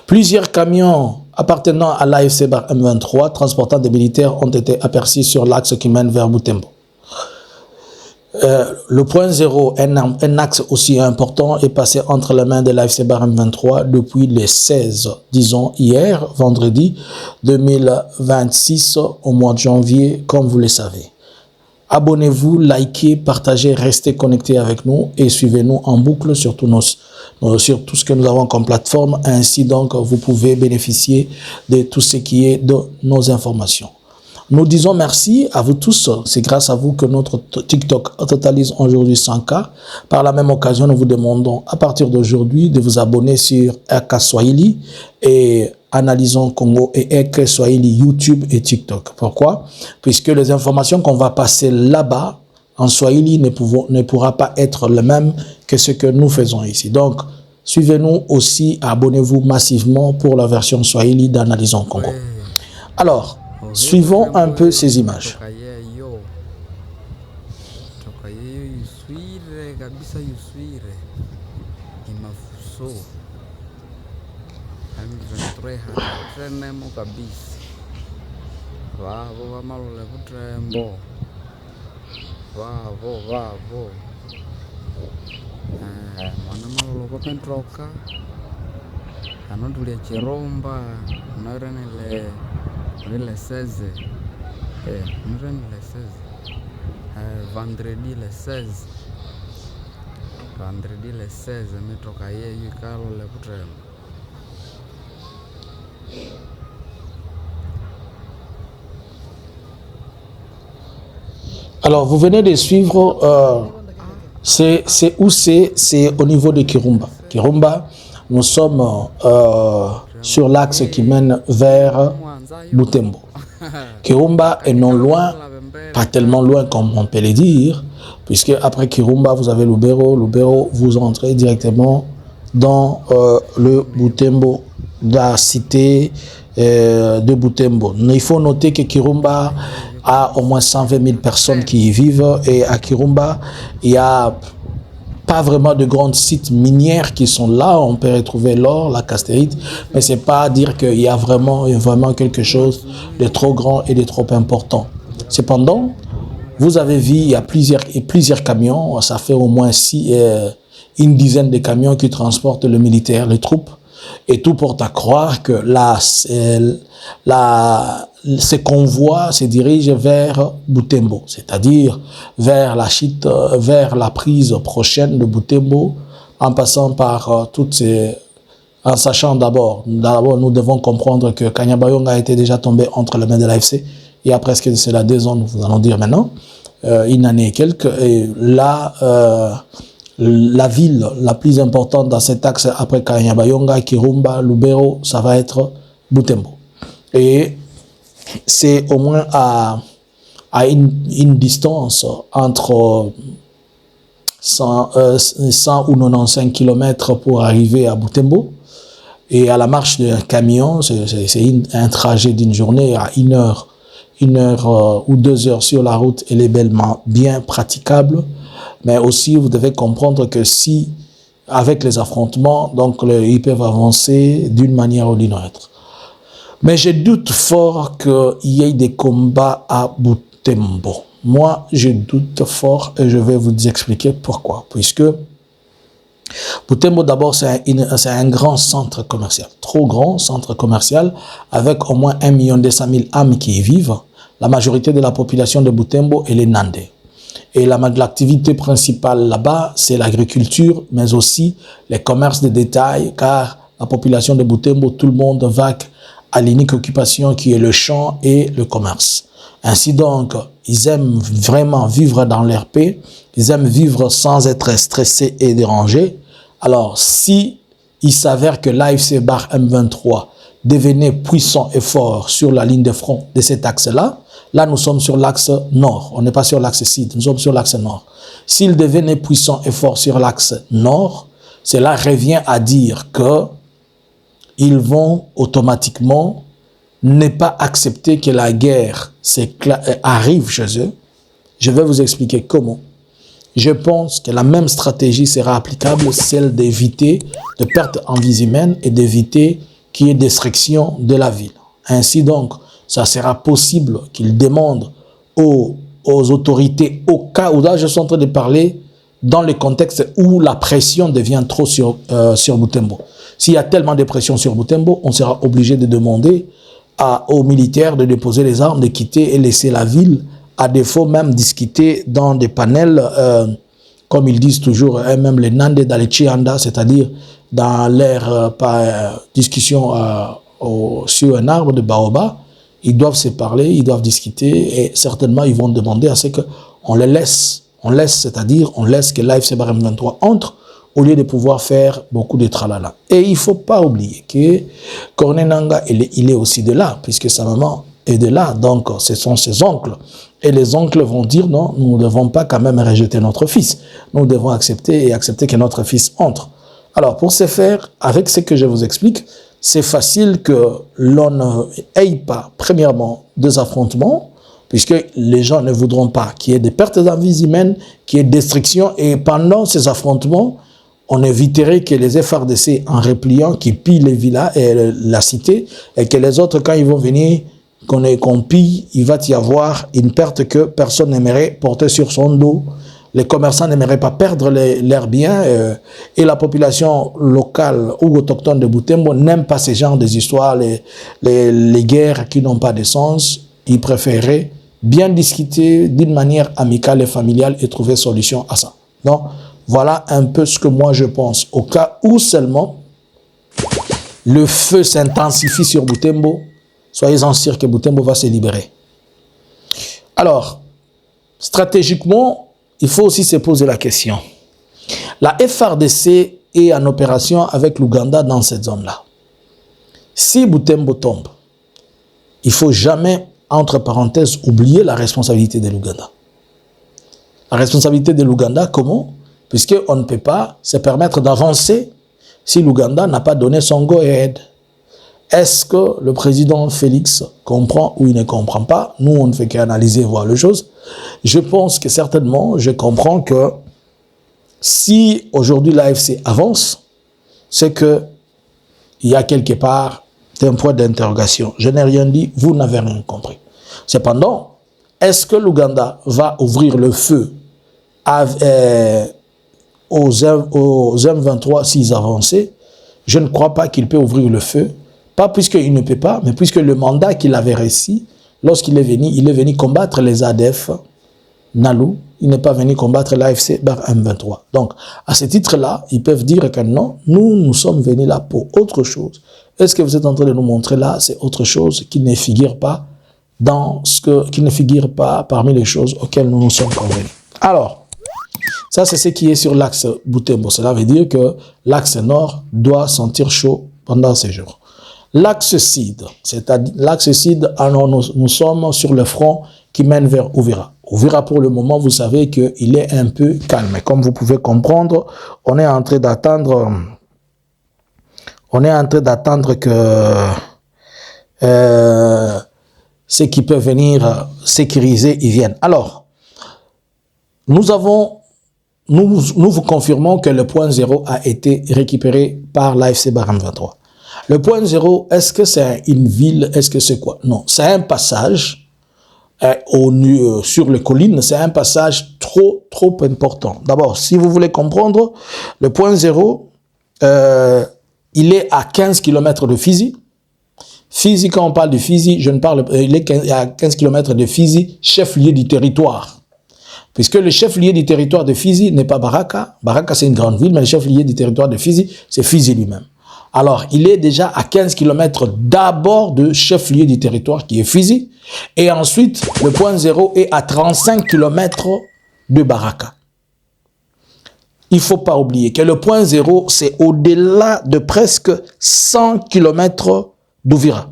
Plusieurs camions appartenant à l'AFC Bar M23 transportant des militaires ont été aperçus sur l'axe qui mène vers Butembo. Le point zéro, un axe aussi important, est passé entre les mains de l'AFC Bar M23 depuis le 16, disons hier, vendredi 2026 au mois de janvier, comme vous le savez. Abonnez-vous, likez, partagez, restez connectés avec nous et suivez-nous en boucle sur tout ce que nous avons comme plateforme. Ainsi donc, vous pouvez bénéficier de tout ce qui est de nos informations. Nous disons merci à vous tous. C'est grâce à vous que notre TikTok totalise aujourd'hui 100K. Par la même occasion, nous vous demandons à partir d'aujourd'hui de vous abonner sur RK Swahili et Analysons Congo et RK Swahili YouTube et TikTok. Pourquoi? Puisque les informations qu'on va passer là-bas en Swahili ne pourra pas être les mêmes que ce que nous faisons ici. Donc, suivez-nous aussi, abonnez-vous massivement pour la version Swahili d'Analysons Congo. Alors, suivons un peu ces images. Vendredi le 16 metoka yeyu ikalo le Butembo. Alors, vous venez de suivre, c'est où c'est au niveau de Kirumba. Kirumba, nous sommes sur l'axe qui mène vers Butembo. Kirumba est non loin, pas tellement loin comme on peut le dire, puisque après Kirumba, vous avez Lubero. Lubero, vous entrez directement dans le Butembo, la cité de Butembo. Il faut noter que Kirumba a au moins 120 000 personnes qui y vivent, et à Kirumba, il n'y a pas vraiment de grands sites minières qui sont là. On peut retrouver l'or, la castérite, mais c'est pas dire qu'il y a vraiment quelque chose de trop grand et de trop important. Cependant, vous avez vu, il y a plusieurs camions, ça fait au moins une dizaine de camions qui transportent le militaire, les troupes, et tout porte à croire que ces convois se dirigent vers Butembo, c'est-à-dire vers la prise prochaine de Butembo, en passant par en sachant d'abord, nous devons comprendre que Kanyabayonga a été déjà tombé entre les mains de l'AFC. Il y a presque cela 2 ans, nous allons dire maintenant, une année et quelques. Et là, la ville la plus importante dans cet axe après Kanyabayonga, Kirumba, Lubero, ça va être Butembo. Et c'est au moins à une distance entre 100 ou 95 km pour arriver à Butembo. Et à la marche d'un camion, c'est un trajet d'une journée à 1 heure ou 2 heures sur la route, elle est bien praticable. Mais aussi, vous devez comprendre que si, avec les affrontements, donc ils peuvent avancer d'une manière ou d'une autre. Mais je doute fort qu'il y ait des combats à Butembo. Moi, je doute fort et je vais vous expliquer pourquoi. Puisque Butembo, d'abord, c'est un grand centre commercial, trop grand centre commercial, avec au moins 1 200 000 âmes qui y vivent. La majorité de la population de Butembo, elle est Nandais. Et l'activité principale là-bas, c'est l'agriculture, mais aussi les commerces de détail, car la population de Butembo, tout le monde va à l'unique occupation qui est le champ et le commerce. Ainsi donc, ils aiment vraiment vivre dans leur paix, ils aiment vivre sans être stressés et dérangés. Alors, si il s'avère que l'AFC Bar M23 devenait puissant et fort sur la ligne de front de cet axe-là, là nous sommes sur l'axe nord, on n'est pas sur l'axe sud, nous sommes sur l'axe nord. S'il devenait puissant et fort sur l'axe nord, cela revient à dire que ils vont automatiquement ne pas accepter que la guerre arrive chez eux. Je vais vous expliquer comment. Je pense que la même stratégie sera applicable, celle d'éviter de pertes en vies humaines et d'éviter qui est destruction de la ville. Ainsi donc, ça sera possible qu'il demande aux autorités, au cas où là je suis en train de parler, dans le contexte où la pression devient trop sur Butembo. S'il y a tellement de pression sur Butembo, on sera obligé de demander aux militaires de déposer les armes, de quitter et laisser la ville, à défaut même discuter dans des panels, comme ils disent toujours, même les Nande dans les Chianda, c'est-à-dire dans leur discussion sur un arbre de baobab. Ils doivent se parler, ils doivent discuter et certainement ils vont demander à ce qu'on les laisse. On laisse, c'est-à-dire on laisse que l'AFC Barème 23 entre au lieu de pouvoir faire beaucoup de tralala. Et il ne faut pas oublier que Corneille Nangaa, il est aussi de là, puisque sa maman est de là, donc ce sont ses oncles. Et les oncles vont dire non, nous ne devons pas quand même rejeter notre fils. Nous devons accepter que notre fils entre. Alors pour ce faire, avec ce que je vous explique, c'est facile que l'on n'ait pas, premièrement, des affrontements, puisque les gens ne voudront pas qu'il y ait des pertes de vie humaines, qu'il y ait destruction, et pendant ces affrontements, on éviterait que les FRDC, en repliant, qui pillent les villas et la cité, et que les autres, quand ils vont venir, qu'on pille, il va y avoir une perte que personne n'aimerait porter sur son dos. Les commerçants n'aimeraient pas perdre leurs biens, et la population locale ou autochtone de Butembo n'aime pas ce genre d'histoires, les guerres qui n'ont pas de sens. Ils préféraient bien discuter d'une manière amicale et familiale et trouver solution à ça. Donc, voilà un peu ce que moi je pense. Au cas où seulement le feu s'intensifie sur Butembo, soyez-en sûrs que Butembo va se libérer. Alors, stratégiquement, il faut aussi se poser la question. La FRDC est en opération avec l'Ouganda dans cette zone-là. Si Butembo tombe, il ne faut jamais, entre parenthèses, oublier la responsabilité de l'Ouganda. La responsabilité de l'Ouganda, comment? Puisqu'on ne peut pas se permettre d'avancer si l'Ouganda n'a pas donné son go-ahead. Est-ce que le président Félix comprend ou il ne comprend pas? Nous, on ne fait qu'analyser, voir les choses. Je pense que certainement, je comprends que si aujourd'hui l'AFC avance, c'est qu'il y a quelque part un point d'interrogation. Je n'ai rien dit, vous n'avez rien compris. Cependant, est-ce que l'Ouganda va ouvrir le feu aux M23 s'ils avançaient? Je ne crois pas qu'il peut ouvrir le feu. Pas puisqu'il ne peut pas, mais puisque le mandat qu'il avait reçu, lorsqu'il est venu combattre les ADF, Nalou, il n'est pas venu combattre l'AFC M23. Donc, à ce titre-là, ils peuvent dire que non, nous sommes venus là pour autre chose. Est-ce que vous êtes en train de nous montrer là, c'est autre chose qui ne figure pas qui ne figure pas parmi les choses auxquelles nous nous sommes convenus. Alors, ça c'est ce qui est sur l'axe Butembo. Cela veut dire que l'axe nord doit sentir chaud pendant ces jours. L'axe sud, c'est-à-dire l'axe sud, alors nous sommes sur le front qui mène vers Uvira. Uvira, pour le moment, vous savez qu'il est un peu calme. Comme vous pouvez comprendre, on est en train d'attendre que ceux qui peuvent venir sécuriser, ils viennent. Alors, nous vous confirmons que le point zéro a été récupéré par l'AFC Barème 23. Le point zéro, est-ce que c'est une ville? Est-ce que c'est quoi? Non, c'est un passage sur les collines. C'est un passage trop important. D'abord, si vous voulez comprendre, le point zéro, il est à 15 km de Fizi. Fizi, quand on parle de Fizi, il est à 15 km de Fizi, chef-lieu du territoire. Puisque le chef-lieu du territoire de Fizi n'est pas Baraka. Baraka, c'est une grande ville, mais le chef-lieu du territoire de Fizi, c'est Fizi lui-même. Alors, il est déjà à 15 km d'abord de chef-lieu du territoire qui est Fizi. Et ensuite, le point zéro est à 35 km de Baraka. Il ne faut pas oublier que le point zéro, c'est au-delà de presque 100 km d'Ouvira.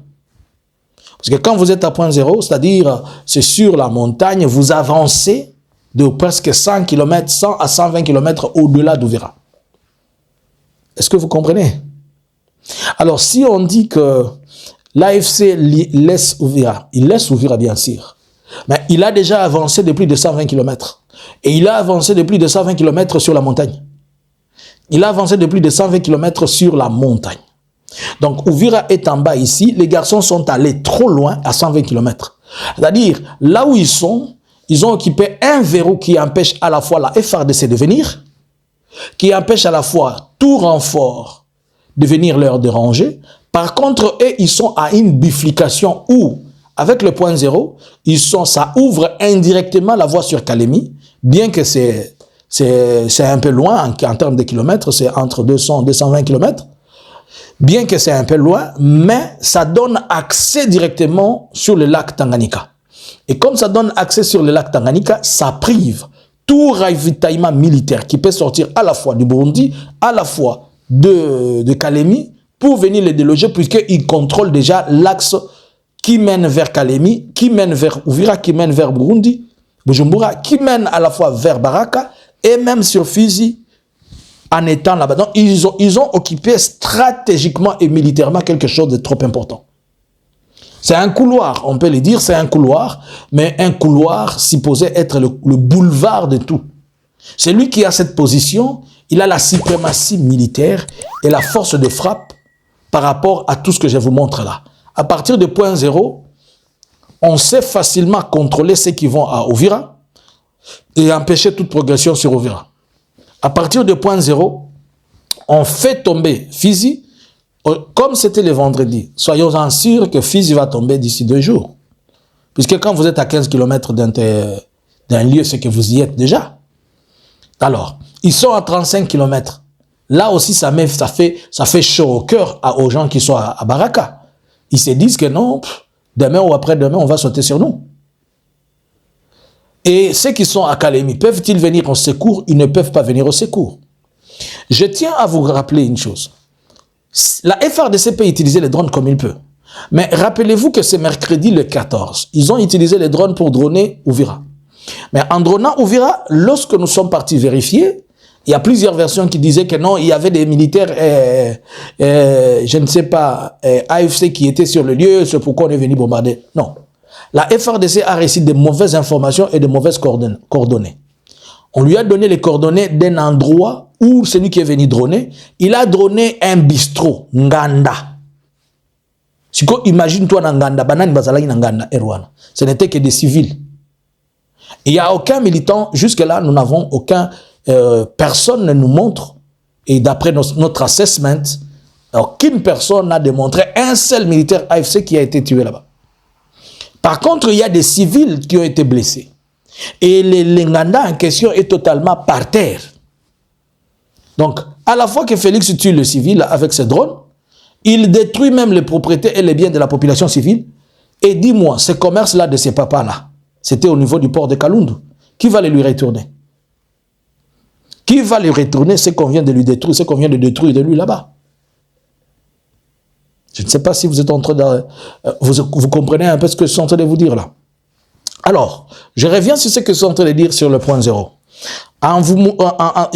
Parce que quand vous êtes à point zéro, c'est-à-dire c'est sur la montagne, vous avancez de presque 100 km, 100 à 120 km au-delà d'Ouvira. Est-ce que vous comprenez? Alors, si on dit que l'AFC laisse Uvira, il laisse Uvira bien sûr, mais il a déjà avancé de plus de 120 km. Et il a avancé de plus de 120 km sur la montagne. Il a avancé de plus de 120 km sur la montagne. Donc, Uvira est en bas ici. Les garçons sont allés trop loin, à 120 km. C'est-à-dire, là où ils ont occupé un verrou qui empêche à la fois la FARDC de venir, qui empêche à la fois tout renfort de venir leur déranger. Par contre, eux, ils sont à une bifurcation où, avec le point zéro, ça ouvre indirectement la voie sur Kalemi, bien que c'est un peu loin en termes de kilomètres, c'est entre 200 et 220 km. Bien que c'est un peu loin, mais ça donne accès directement sur le lac Tanganyika. Et comme ça donne accès sur le lac Tanganyika, ça prive tout ravitaillement militaire qui peut sortir à la fois du Burundi, à la fois de Kalemi, pour venir les déloger, puisqu'ils contrôlent déjà l'axe qui mène vers Kalemi, qui mène vers Uvira, qui mène vers Burundi, Bujumbura, qui mène à la fois vers Baraka, et même sur Fizi, en étant là-bas. Donc, ils ont occupé stratégiquement et militairement quelque chose de trop important. C'est un couloir, on peut le dire, c'est un couloir, mais un couloir supposé être le boulevard de tout. Celui qui a cette position, il a la suprématie militaire et la force de frappe par rapport à tout ce que je vous montre là. À partir de point zéro, on sait facilement contrôler ceux qui vont à Uvira et empêcher toute progression sur Uvira. À partir de point zéro, on fait tomber Fizi, comme c'était le vendredi. Soyons-en sûrs que Fizi va tomber d'ici 2 jours. Puisque quand vous êtes à 15 km d'un lieu, c'est que vous y êtes déjà. Alors, ils sont à 35 km. Là aussi, ça fait chaud au cœur aux gens qui sont à Baraka. Ils se disent que non, demain ou après-demain, on va sauter sur nous. Et ceux qui sont à Kalemi, peuvent-ils venir au secours? Ils ne peuvent pas venir au secours. Je tiens à vous rappeler une chose. La FARDC peut utiliser les drones comme il peut. Mais rappelez-vous que c'est mercredi le 14. Ils ont utilisé les drones pour droner Uvira. Mais en dronant Uvira, lorsque nous sommes partis vérifier, il y a plusieurs versions qui disaient que non, il y avait des militaires, je ne sais pas, AFC qui étaient sur le lieu, c'est pourquoi on est venu bombarder. Non. La FARDC a reçu de mauvaises informations et de mauvaises coordonnées. On lui a donné les coordonnées d'un endroit où celui qui est venu droner, il a droné un bistrot, Nganda. Si tu imagines-toi dans Nganda, banane bazalaki na Nganda, Erwana. Ce n'était que des civils. Il n'y a aucun militant, jusque-là, nous n'avons aucun, personne ne nous montre, et d'après notre assessment, aucune personne n'a démontré un seul militaire AFC qui a été tué là-bas. Par contre, il y a des civils qui ont été blessés. Et le Nganda en question est totalement par terre. Donc, à la fois que Félix tue le civil avec ses drones, il détruit même les propriétés et les biens de la population civile. Et dis-moi, ce commerce-là de ces papas-là, c'était au niveau du port de Kalundu. Qui va les lui retourner? Qui va lui retourner ce qu'on vient de lui détruire, ce qu'on vient de détruire de lui là-bas? Je ne sais pas si vous êtes en train de... Vous comprenez un peu ce que je suis en train de vous dire là. Alors, je reviens sur ce que je suis en train de dire sur le point zéro.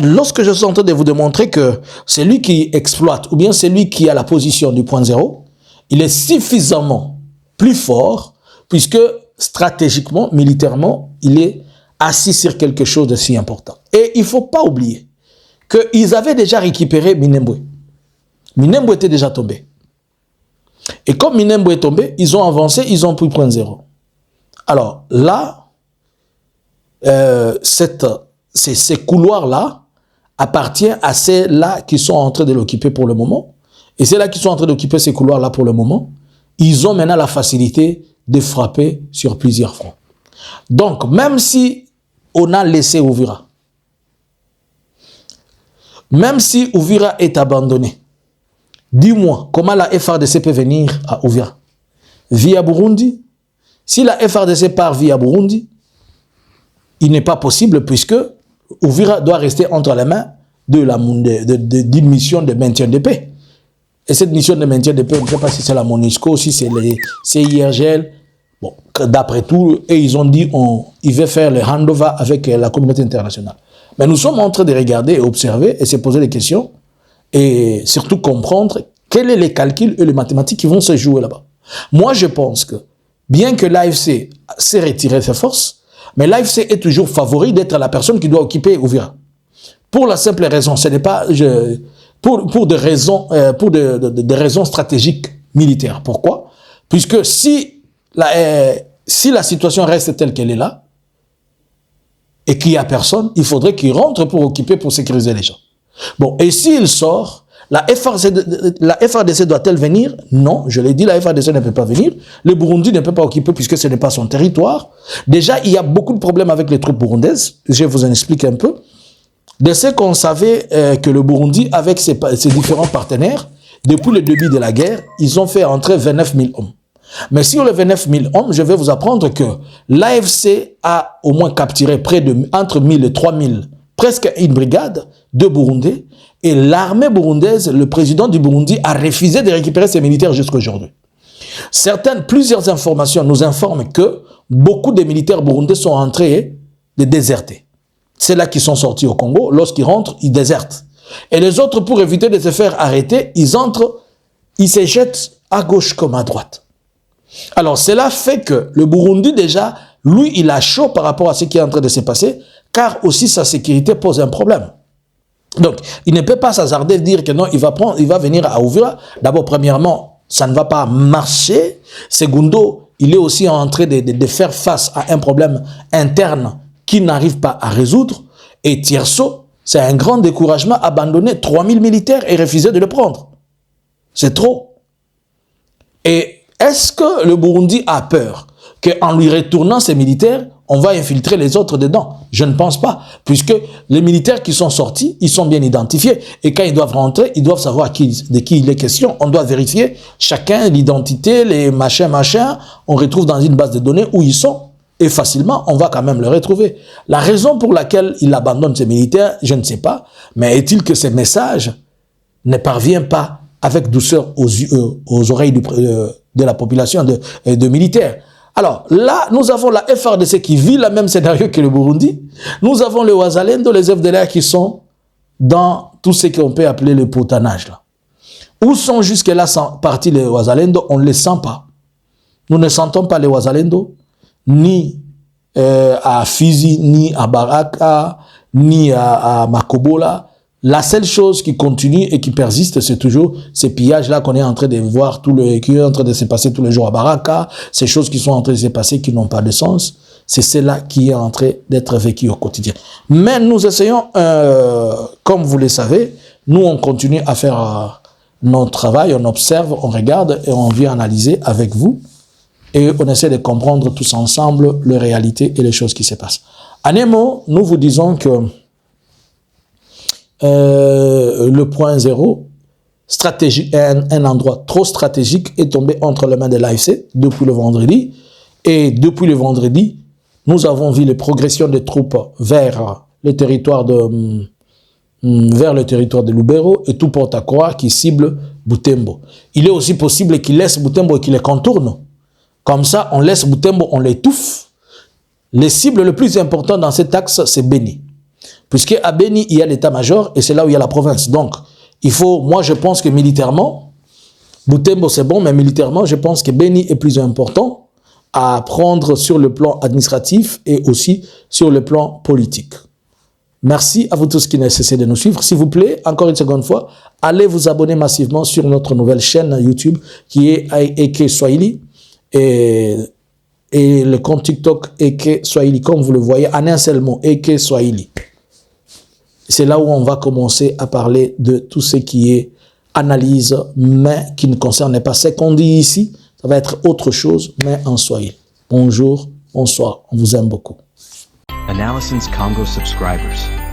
Lorsque je suis en train de vous démontrer que celui qui exploite, ou bien celui qui a la position du point zéro, il est suffisamment plus fort, puisque stratégiquement, militairement, il est assis sur quelque chose de si important. Et il ne faut pas oublier qu'ils avaient déjà récupéré Minembwe. Minembwe était déjà tombé. Et comme Minembwe est tombé, ils ont avancé, ils ont pris point zéro. Alors là, ces couloirs-là appartiennent à ceux-là qui sont en train de l'occuper pour le moment. Et ceux-là qui sont en train d'occuper ces couloirs-là pour le moment, ils ont maintenant la facilité de frapper sur plusieurs fronts. Donc, même si on a laissé Uvira, même si Uvira est abandonné, dis-moi, comment la FARDC peut venir à Uvira? Via Burundi? Si la FARDC part via Burundi, il n'est pas possible puisque Uvira doit rester entre les mains d'une mission de maintien de paix. Et cette mission de maintien de paix, je ne sais pas si c'est la MONUSCO, si c'est les CIRGL. Bon, d'après tout, et ils ont dit ils veulent faire le handover avec la communauté internationale. Mais nous sommes en train de regarder et observer et se poser des questions et surtout comprendre quels sont les calculs et les mathématiques qui vont se jouer là-bas. Moi, je pense que bien que l'AFC s'est retiré ses forces, mais l'AFC est toujours favori d'être la personne qui doit occuper Uvira. Pour la simple raison, ce n'est pas... pour des raisons, des raisons stratégiques militaires. Pourquoi? Puisque si la situation reste telle qu'elle est là, et qu'il n'y a personne, il faudrait qu'il rentre pour occuper, pour sécuriser les gens. Bon, et s'il sort, la FARDC doit-elle venir? Non, je l'ai dit, la FARDC ne peut pas venir. Le Burundi ne peut pas occuper puisque ce n'est pas son territoire. Déjà, il y a beaucoup de problèmes avec les troupes burundaises. Je vous en explique un peu. De ce qu'on savait que le Burundi, avec ses différents partenaires, depuis le début de la guerre, ils ont fait entrer 29 000 hommes. Mais sur les 29 000 hommes, je vais vous apprendre que l'AFC a au moins capturé entre 1000 et 3000, presque une brigade de Burundais. Et l'armée burundaise, le président du Burundi, a refusé de récupérer ses militaires jusqu'à aujourd'hui. Plusieurs informations nous informent que beaucoup de militaires burundais sont entrés de déserter. C'est là qu'ils sont sortis au Congo. Lorsqu'ils rentrent, ils désertent. Et les autres, pour éviter de se faire arrêter, ils entrent, ils se jettent à gauche comme à droite. Alors, cela fait que le Burundi, déjà, lui, il a chaud par rapport à ce qui est en train de se passer, car aussi sa sécurité pose un problème. Donc, il ne peut pas s'hasarder de dire que non, il va venir à Uvira. D'abord, premièrement, ça ne va pas marcher. Segundo, il est aussi en train de faire face à un problème interne qu'il n'arrive pas à résoudre. Et tierso, c'est un grand découragement, abandonner 3000 militaires et refuser de le prendre. C'est trop. Et est-ce que le Burundi a peur qu'en lui retournant ses militaires, on va infiltrer les autres dedans? Je ne pense pas, puisque les militaires qui sont sortis, ils sont bien identifiés. Et quand ils doivent rentrer, ils doivent savoir de qui il est question. On doit vérifier chacun l'identité, les machins. On retrouve dans une base de données où ils sont. Et facilement, on va quand même le retrouver. La raison pour laquelle il abandonne ses militaires, je ne sais pas. Mais est-il que ces messages ne parviennent pas avec douceur aux oreilles de la population de militaires? Alors là, nous avons la FARDC qui vit le même scénario que le Burundi. Nous avons les Wazalendo, les FDLR qui sont dans tout ce qu'on peut appeler le potanage. Là. Où sont jusque-là partis les Wazalendo? On ne les sent pas. Nous ne sentons pas les Wazalendo, ni à Fizi, ni à Baraka, ni à Makobola. La seule chose qui continue et qui persiste, c'est toujours ces pillages-là qu'on est en train de voir, qui est en train de se passer tous les jours à Baraka, ces choses qui sont en train de se passer qui n'ont pas de sens. C'est cela qui est en train d'être vécu au quotidien. Mais nous essayons, comme vous le savez, nous on continue à faire notre travail, on observe, on regarde et on vient analyser avec vous. Et on essaie de comprendre tous ensemble les réalités et les choses qui se passent. En un mot, nous vous disons que le point 0, un endroit trop stratégique est tombé entre les mains de l'AFC depuis le vendredi. Et depuis le vendredi, nous avons vu les progressions des troupes vers le territoire de Lubero, et tout porte à croire qu'ils ciblent Butembo. Il est aussi possible qu'ils laissent Butembo et qu'ils les contournent. Comme ça, on laisse Butembo, on l'étouffe. Les cibles les plus importantes dans cet axe, c'est Beni. Puisque à Beni, il y a l'état-major et c'est là où il y a la province. Donc, moi je pense que militairement, Butembo c'est bon, mais militairement, je pense que Beni est plus important à prendre sur le plan administratif et aussi sur le plan politique. Merci à vous tous qui n'avez cessé de nous suivre. S'il vous plaît, encore une seconde fois, allez vous abonner massivement sur notre nouvelle chaîne YouTube qui est Eke Swahili et le compte TikTok Eke Swahili, comme vous le voyez, en un seul mot, Eke Swahili. C'est là où on va commencer à parler de tout ce qui est analyse, mais qui ne concerne pas ce qu'on dit ici. Ça va être autre chose, mais en Swahili. Bonjour, bonsoir, on vous aime beaucoup. Analysins Congo subscribers.